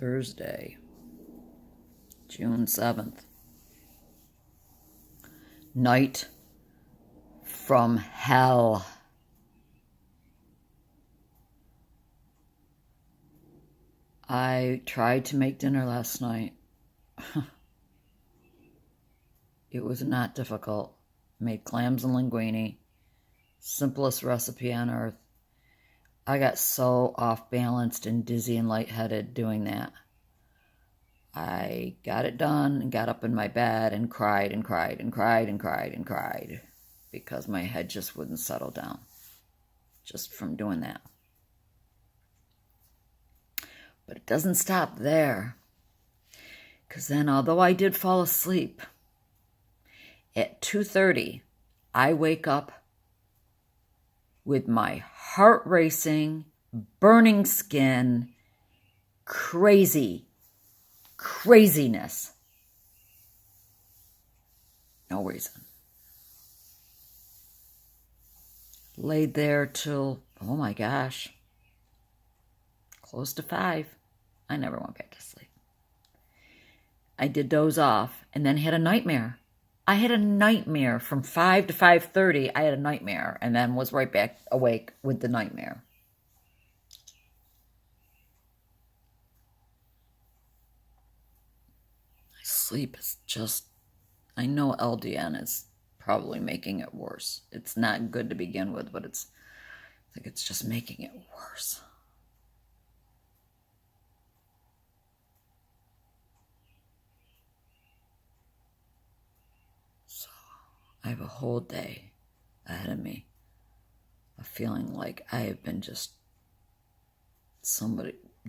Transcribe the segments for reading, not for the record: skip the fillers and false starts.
Thursday, June 7th. Night from hell. I tried to make dinner last night. It was not difficult. Made clams and linguine. Simplest recipe on earth. I got so off-balanced and dizzy and lightheaded doing that. I got it done and got up in my bed and cried and cried and cried and cried and cried because my head just wouldn't settle down just from doing that. But it doesn't stop there, because then, although I did fall asleep, at 2:30, I wake up with my heart racing, burning skin, craziness. No reason. Laid there till, oh my gosh, close to 5. I never went back to sleep. I did doze off and then had a nightmare. I had a nightmare from 5 to 5:30. I had a nightmare and then was right back awake with the nightmare. My sleep is just, I know LDN is probably making it worse. It's not good to begin with, but I think it's just making it worse. So I have a whole day ahead of me of feeling like I have been just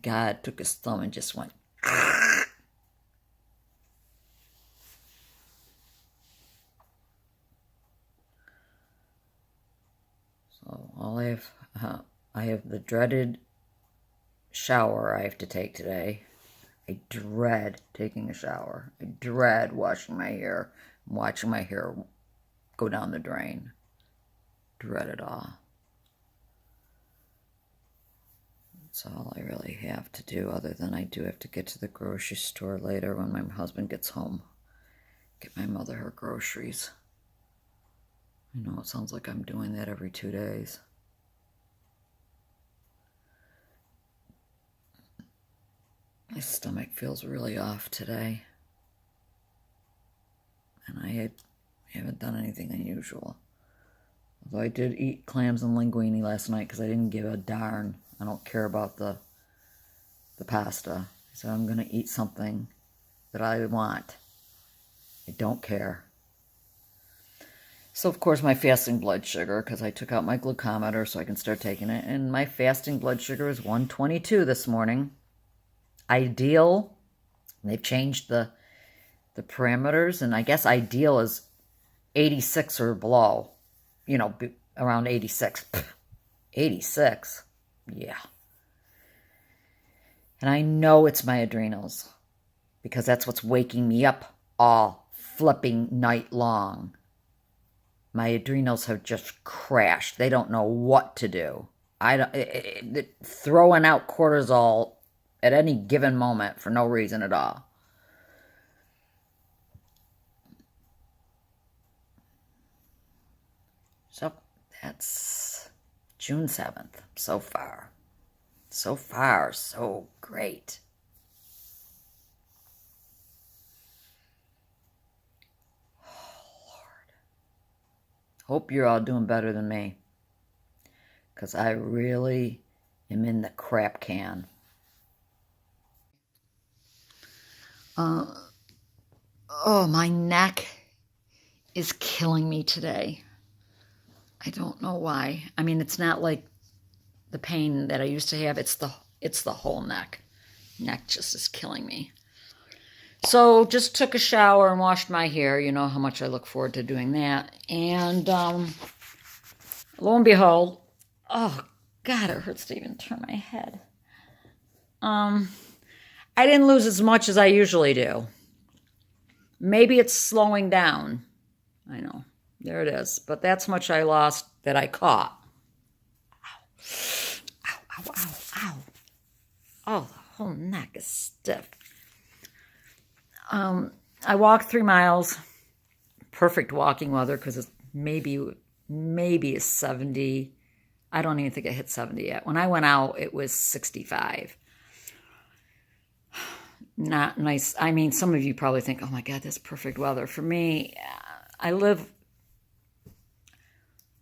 God took his thumb and just went. So I have the dreaded shower I have to take today. I dread taking a shower. I dread washing my hair, watching my hair go down the drain. Dread it all. That's all I really have to do, other than I do have to get to the grocery store later when my husband gets home. Get my mother her groceries. I know it sounds like I'm doing that every 2 days. My stomach feels really off today. And I haven't done anything unusual. Although I did eat clams and linguine last night because I didn't give a darn. I don't care about the pasta. I said I'm going to eat something that I want. I don't care. So, of course, my fasting blood sugar, because I took out my glucometer so I can start taking it, and my fasting blood sugar is 122 this morning. Ideal. They've changed the parameters, and I guess ideal is 86 or below. You know, around 86. 86? Yeah. And I know it's my adrenals, because that's what's waking me up all flipping night long. My adrenals have just crashed. They don't know what to do. Throwing out cortisol at any given moment for no reason at all. So that's June 7th. So far, so great. Hope you're all doing better than me, because I really am in the crap can. My neck is killing me today. I don't know why. I mean, it's not like the pain that I used to have. It's the whole neck. Neck just is killing me. So just took a shower and washed my hair. You know how much I look forward to doing that. And lo and behold, oh God, it hurts to even turn my head. I didn't lose as much as I usually do. Maybe it's slowing down. I know. There it is. But that's much I lost that I caught. Ow. Ow, ow, ow, ow. Oh, the whole neck is stiff. I walked 3 miles. Perfect walking weather because it's maybe it's 70. I don't even think it hit 70 yet. When I went out, it was 65. Not nice. I mean, some of you probably think, oh my God, that's perfect weather. For me, I love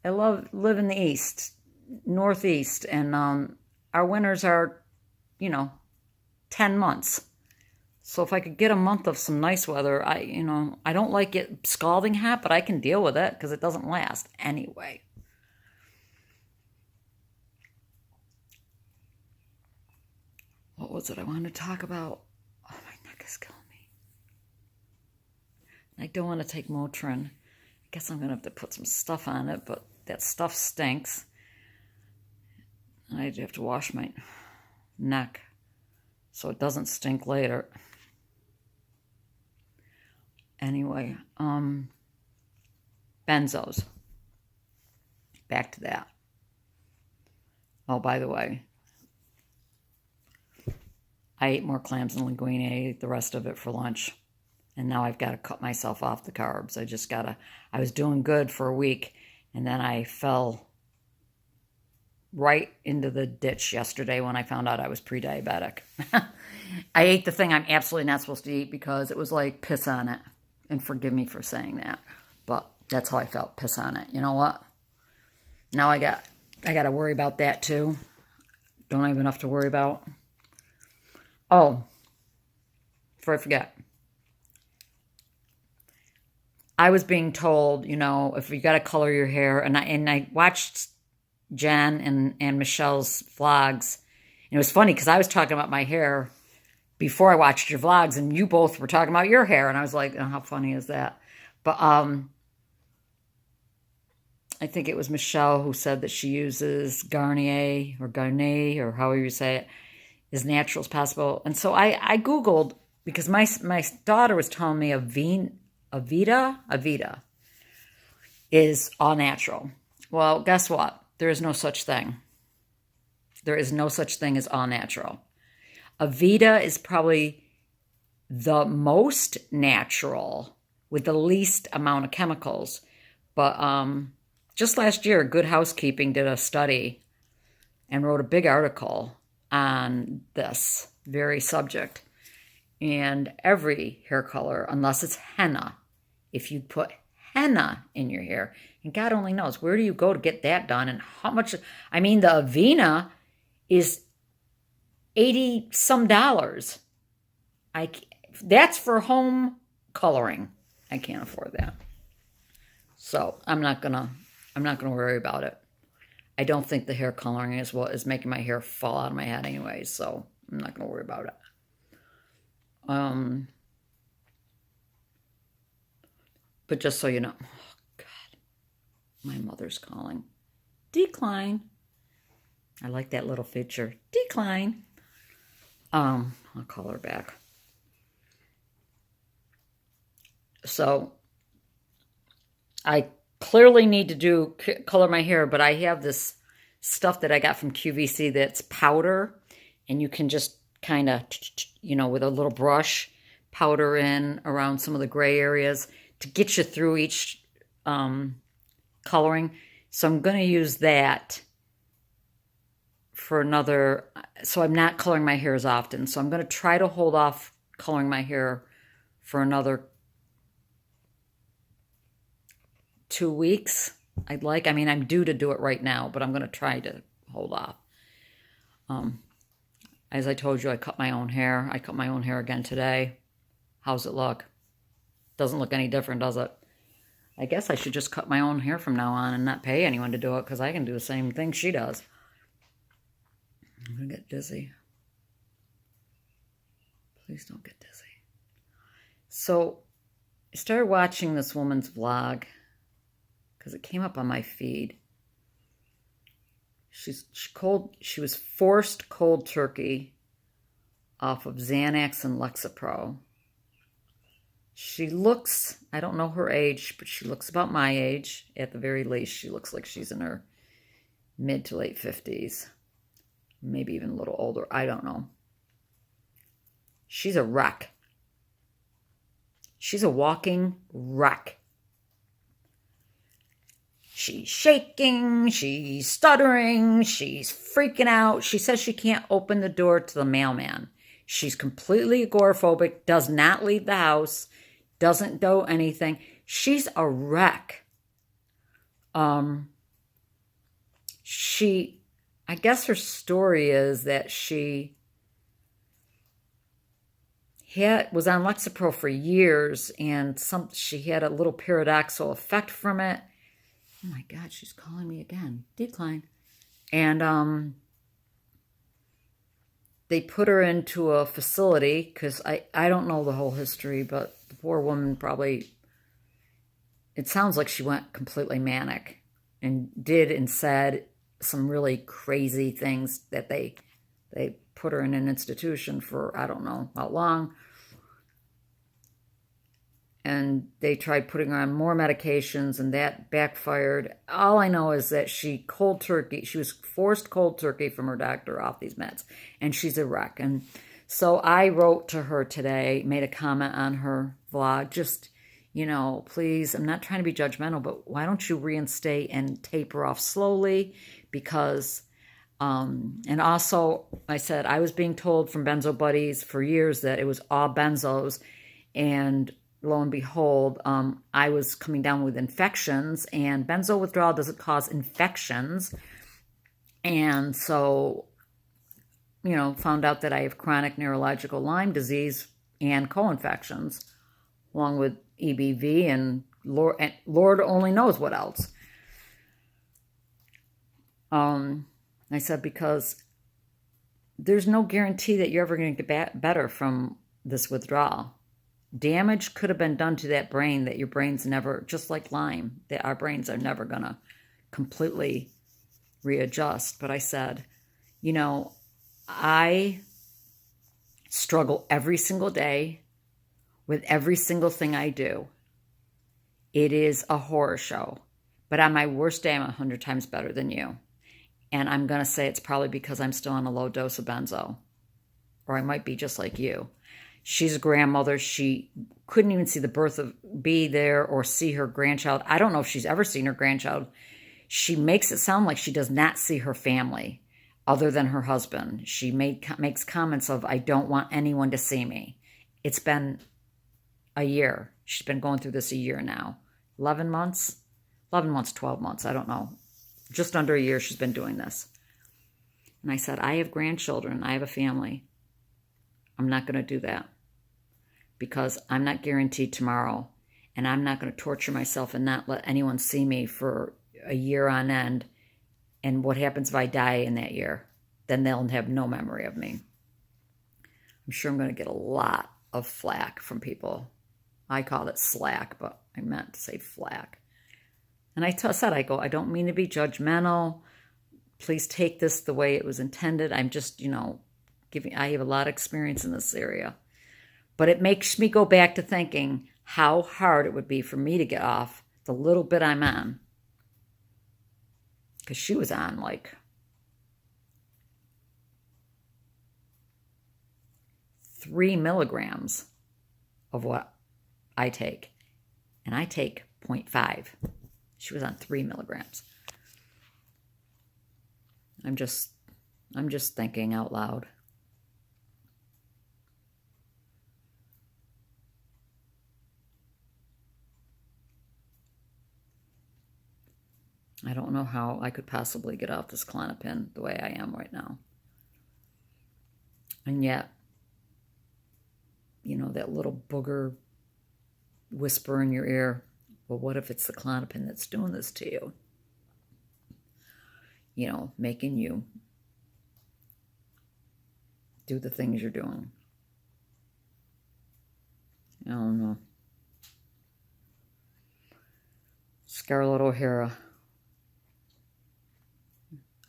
live in the east, northeast, and our winters are, 10 months. So if I could get a month of some nice weather, I don't like it scalding hot, but I can deal with it because it doesn't last anyway. What was it I wanted to talk about? Oh, my neck is killing me. I don't want to take Motrin. I guess I'm going to have to put some stuff on it, but that stuff stinks. I have to wash my neck so it doesn't stink later. Anyway, benzos. Back to that. Oh, by the way, I ate more clams and linguine. I ate the rest of it for lunch. And now I've got to cut myself off the carbs. I was doing good for a week, and then I fell right into the ditch yesterday when I found out I was pre-diabetic. I ate the thing I'm absolutely not supposed to eat because it was like piss on it. And forgive me for saying that, but that's how I felt, piss on it. You know what? Now I got to worry about that too. Don't I have enough to worry about? Oh, before I forget. I was being told, if you got to color your hair, and I watched Jen and Michelle's vlogs, and it was funny because I was talking about my hair before I watched your vlogs, and you both were talking about your hair, and I was like, oh, how funny is that? But I think it was Michelle who said that she uses Garnier, or however you say it, as natural as possible. And so I Googled, because my daughter was telling me Avita is all natural. Well, guess what? There is no such thing. There is no such thing as all natural. Avita is probably the most natural with the least amount of chemicals. But just last year, Good Housekeeping did a study and wrote a big article on this very subject. And every hair color, unless it's henna, if you put henna in your hair, and God only knows, where do you go to get that done and how much? I mean, the Avena is $80 some. That's for home coloring. I can't afford that. So I'm not gonna worry about it. I don't think the hair coloring is what is making my hair fall out of my head anyway, so I'm not gonna worry about it. But just so you know, oh God, my mother's calling. Decline. I like that little feature. Decline. I'll call her back. So I clearly need to color my hair, but I have this stuff that I got from QVC that's powder, and you can just kind of, with a little brush, powder in around some of the gray areas to get you through each coloring. So I'm going to use that for another, so I'm not coloring my hair as often. So I'm going to try to hold off coloring my hair for another 2 weeks. I'm due to do it right now, but I'm going to try to hold off. As I told you, I cut my own hair. I cut my own hair again today. How's it look? Doesn't look any different, does it? I guess I should just cut my own hair from now on and not pay anyone to do it, because I can do the same thing she does. I'm going to get dizzy. Please don't get dizzy. So I started watching this woman's vlog because it came up on my feed. She was forced cold turkey off of Xanax and Lexapro. She looks, I don't know her age, but she looks about my age. At the very least, she looks like she's in her mid to late 50s. Maybe even a little older. I don't know. She's a wreck. She's a walking wreck. She's shaking, she's stuttering, she's freaking out. She says she can't open the door to the mailman. She's completely agoraphobic, does not leave the house, doesn't do anything. She's a wreck. I guess her story is that she was on Lexapro for years, and she had a little paradoxical effect from it. Oh my God, she's calling me again. Decline. And they put her into a facility because I don't know the whole history, but the poor woman probably, it sounds like she went completely manic and did and said some really crazy things that they put her in an institution for I don't know how long. And they tried putting her on more medications, and that backfired. All I know is that she was forced cold turkey from her doctor off these meds, and she's a wreck. And so I wrote to her today, made a comment on her vlog, just, please, I'm not trying to be judgmental, but why don't you reinstate and taper off slowly? Because, and also I said, I was being told from Benzo Buddies for years that it was all benzos, and lo and behold, I was coming down with infections, and benzo withdrawal doesn't cause infections. And so, found out that I have chronic neurological Lyme disease and co-infections, along with EBV and Lord only knows what else. I said, because there's no guarantee that you're ever going to get better from this withdrawal. Damage could have been done to that brain that your brain's never, just like Lyme, that our brains are never going to completely readjust. But I said, I struggle every single day with every single thing I do. It is a horror show. But on my worst day, I'm 100 times better than you. And I'm going to say it's probably because I'm still on a low dose of benzo. Or I might be just like you. She's a grandmother. She couldn't even see the birth be there or see her grandchild. I don't know if she's ever seen her grandchild. She makes it sound like she does not see her family other than her husband. She makes comments of, I don't want anyone to see me. It's been a year. She's been going through this a year now. 11 months? 11 months, 12 months. I don't know. Just under a year she's been doing this. And I said, I have grandchildren. I have a family. I'm not going to do that because I'm not guaranteed tomorrow, and I'm not going to torture myself and not let anyone see me for a year on end. And what happens if I die in that year? Then they'll have no memory of me. I'm sure I'm going to get a lot of flack from people. I called it slack, but I meant to say flack. And I said, I don't mean to be judgmental. Please take this the way it was intended. I'm just, I have a lot of experience in this area. But it makes me go back to thinking how hard it would be for me to get off the little bit I'm on. Because she was on like 3 milligrams of what I take. And I take 0.5. She was on 3 milligrams. I'm just thinking out loud. I don't know how I could possibly get off this Klonopin the way I am right now. And yet, that little booger whisper in your ear, well, what if it's the Klonopin that's doing this to you? Making you do the things you're doing. I don't know. Scarlett O'Hara.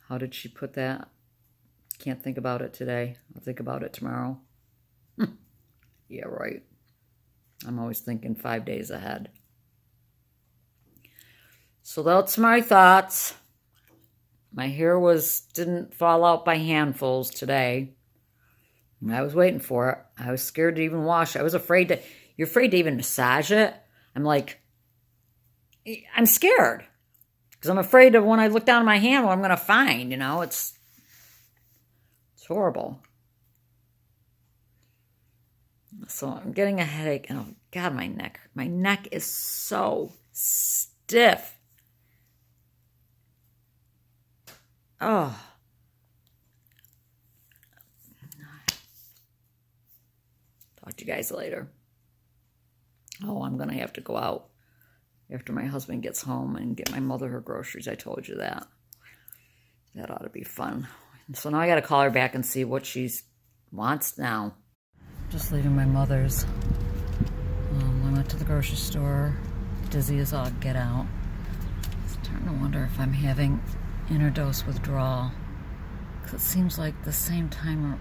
How did she put that? Can't think about it today. I'll think about it tomorrow. Yeah, right. I'm always thinking 5 days ahead. So that's my thoughts. My hair didn't fall out by handfuls today. I was waiting for it. I was scared to even wash it. I was afraid to, you're afraid to even massage it. I'm like, I'm scared. Because I'm afraid of when I look down at my hand what I'm going to find, It's horrible. So I'm getting a headache. Oh, God, my neck. My neck is so stiff. Oh. Talk to you guys later. Oh, I'm going to have to go out after my husband gets home and get my mother her groceries. I told you that. That ought to be fun. So now I got to call her back and see what she wants now. Just leaving my mother's. I went to the grocery store. Dizzy as all get out. Starting to wonder if I'm having interdose withdrawal. Because it seems like the same time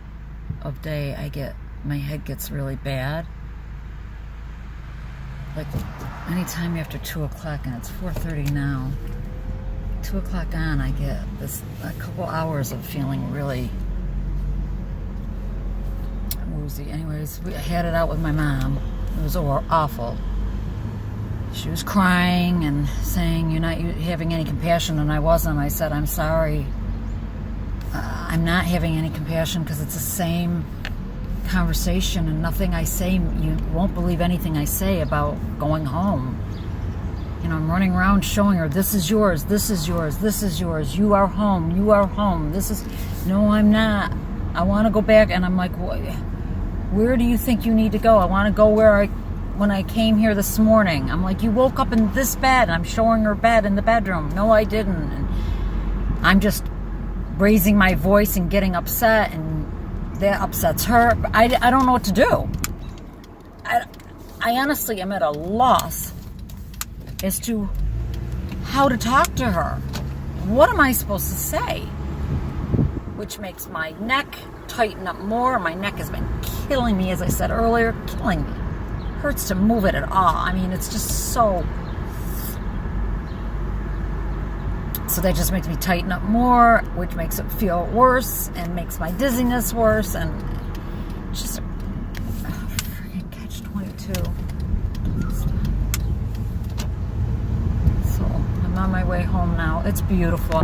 of day my head gets really bad. Like anytime after 2 o'clock, and it's 4:30 now. 2 o'clock on, I get a couple hours of feeling really woozy. Anyways, I had it out with my mom. It was awful. She was crying and saying, "You're not having any compassion," and I wasn't. I said, "I'm sorry. I'm not having any compassion because it's the same conversation, and nothing I say, you won't believe anything I say about going home. I'm running around showing her, this is yours, this is yours, this is yours, you are home, no, I'm not. I want to go back." And I'm like, where do you think you need to go? I want to go when I came here this morning. I'm like, you woke up in this bed, and I'm showing her bed in the bedroom. No, I didn't. And I'm just raising my voice and getting upset, and that upsets her. I don't know what to do. I honestly am at a loss as to how to talk to her. What am I supposed to say? Which makes my neck tighten up more. My neck has been killing me, as I said earlier, killing me. Hurts to move it at all. I mean, it's just so... So that just makes me tighten up more, which makes it feel worse and makes my dizziness worse, and it's just a freaking catch-22. So I'm on my way home now. It's beautiful.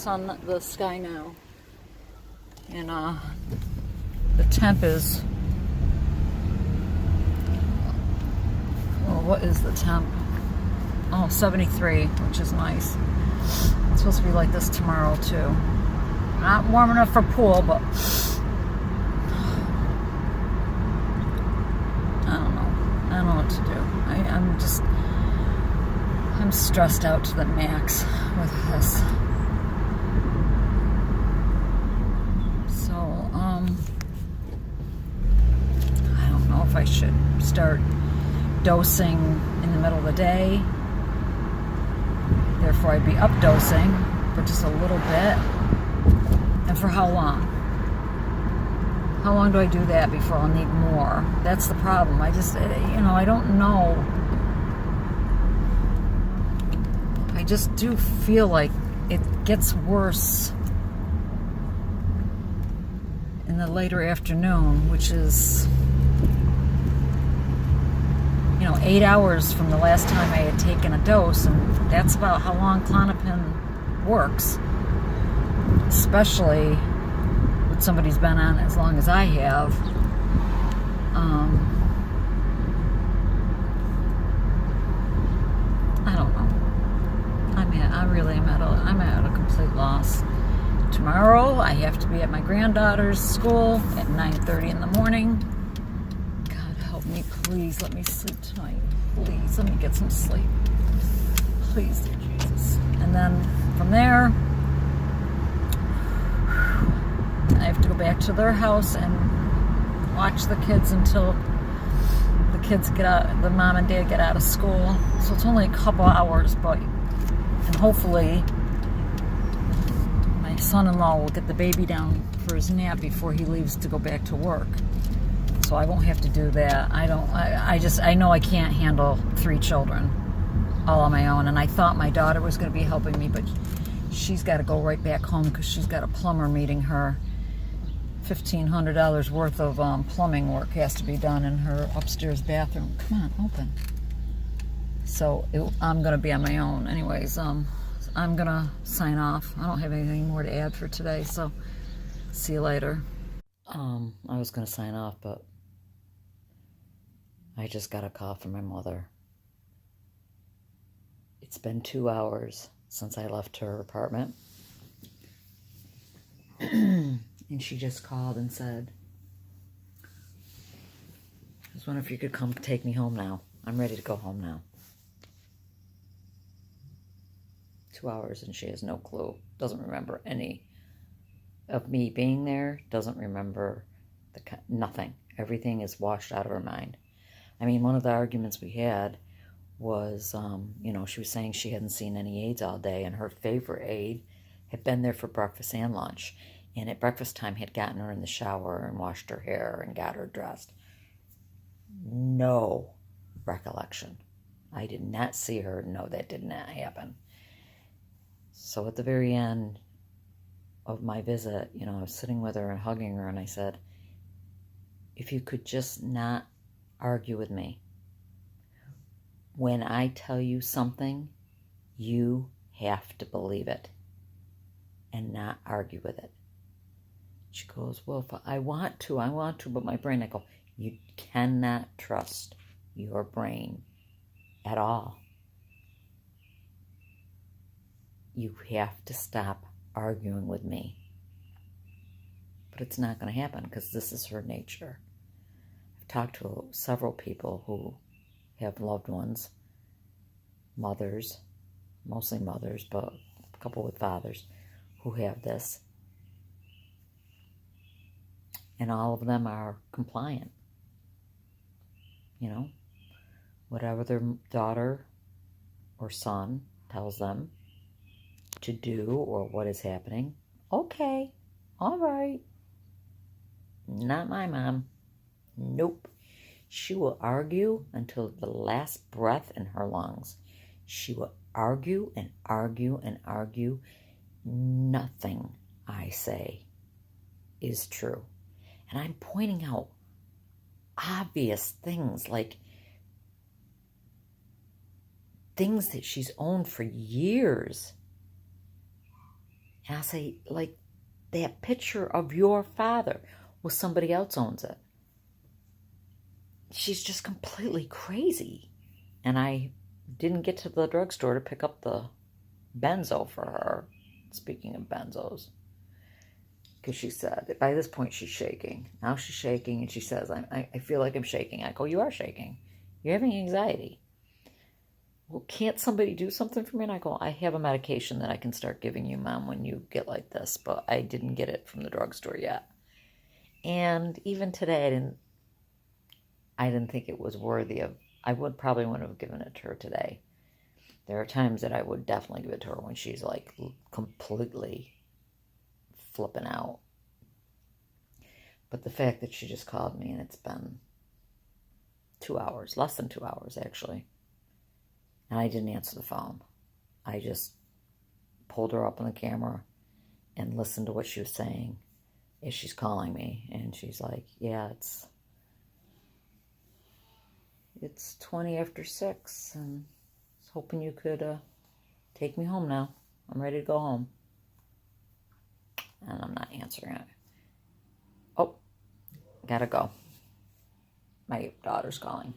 Look at the sky now, and the temp is. Well, what is the temp? Oh, 73, which is nice. It's supposed to be like this tomorrow, too. Not warm enough for pool, but... I don't know what to do. I'm stressed out to the max with this. So, I don't know if I should start dosing in the middle of the day. Therefore, I'd be up dosing for just a little bit. And for how long? How long do I do that before I'll need more? That's the problem. I don't know. I just do feel like it gets worse in the later afternoon, which is, 8 hours from the last time I had taken a dose, and that's about how long Klonopin works, especially with somebody who's been on it as long as I have. I don't know. I'm at a complete loss. Tomorrow I have to be at my granddaughter's school at 9:30 in the morning. God help me, please let me sleep tonight. Please let me get some sleep. Please, dear Jesus. And then from there, I have to go back to their house and watch the kids until the kids get out, the mom and dad get out of school. So it's only a couple hours, and hopefully my son-in-law will get the baby down for his nap before he leaves to go back to work. So I won't have to do that. I know I can't handle 3 children all on my own, and I thought my daughter was going to be helping me, but she's got to go right back home because she's got a plumber meeting her. $1,500 worth of plumbing work has to be done in her upstairs bathroom. Come on, open. So I'm going to be on my own. Anyways, I'm going to sign off. I don't have anything more to add for today, so see you later. I was going to sign off, but I just got a call from my mother. It's been 2 hours since I left her apartment. And she just called and said, I was wondering if you could come take me home now. I'm ready to go home now. 2 hours and she has no clue. Doesn't remember any of me being there. Doesn't remember nothing. Everything is washed out of her mind. I mean, one of the arguments we had was, she was saying she hadn't seen any aides all day, and her favorite aide had been there for breakfast and lunch, and at breakfast time had gotten her in the shower and washed her hair and got her dressed. No recollection. I did not see her. No, that did not happen. So at the very end of my visit, I was sitting with her and hugging her, and I said, if you could just not argue with me. When I tell you something, you have to believe it and not argue with it. She goes, well, if I want to, but my brain, I go, you cannot trust your brain at all. You have to stop arguing with me. But it's not going to happen because this is her nature. I've talked to several people who have loved ones, mothers, mostly mothers, but a couple with fathers who have this. And all of them are compliant. Whatever their daughter or son tells them to do or what is happening, okay, all right. Not my mom. Nope. She will argue until the last breath in her lungs. She will argue and argue and argue. Nothing I say is true. And I'm pointing out obvious things, like things that she's owned for years. And I'll say, like, that picture of your father. Well, somebody else owns it. She's just completely crazy. And I didn't get to the drugstore to pick up the benzo for her. Speaking of benzos. Because she said, by this point she's shaking. Now she's shaking and she says, I feel like I'm shaking. I go, you are shaking. You're having anxiety. Well, can't somebody do something for me? And I go, I have a medication that I can start giving you, Mom, when you get like this. But I didn't get it from the drugstore yet. And even today, I didn't think it was worthy of, I probably wouldn't have given it to her today. There are times that I would definitely give it to her when she's like completely flipping out. But the fact that she just called me and it's been 2 hours, less than 2 hours actually, and I didn't answer the phone. I just pulled her up on the camera and listened to what she was saying as she's calling me. And she's like, yeah, it's 20 after 6 and I was hoping you could take me home now. I'm ready to go home. And I'm not answering it. Oh, gotta go. My daughter's calling.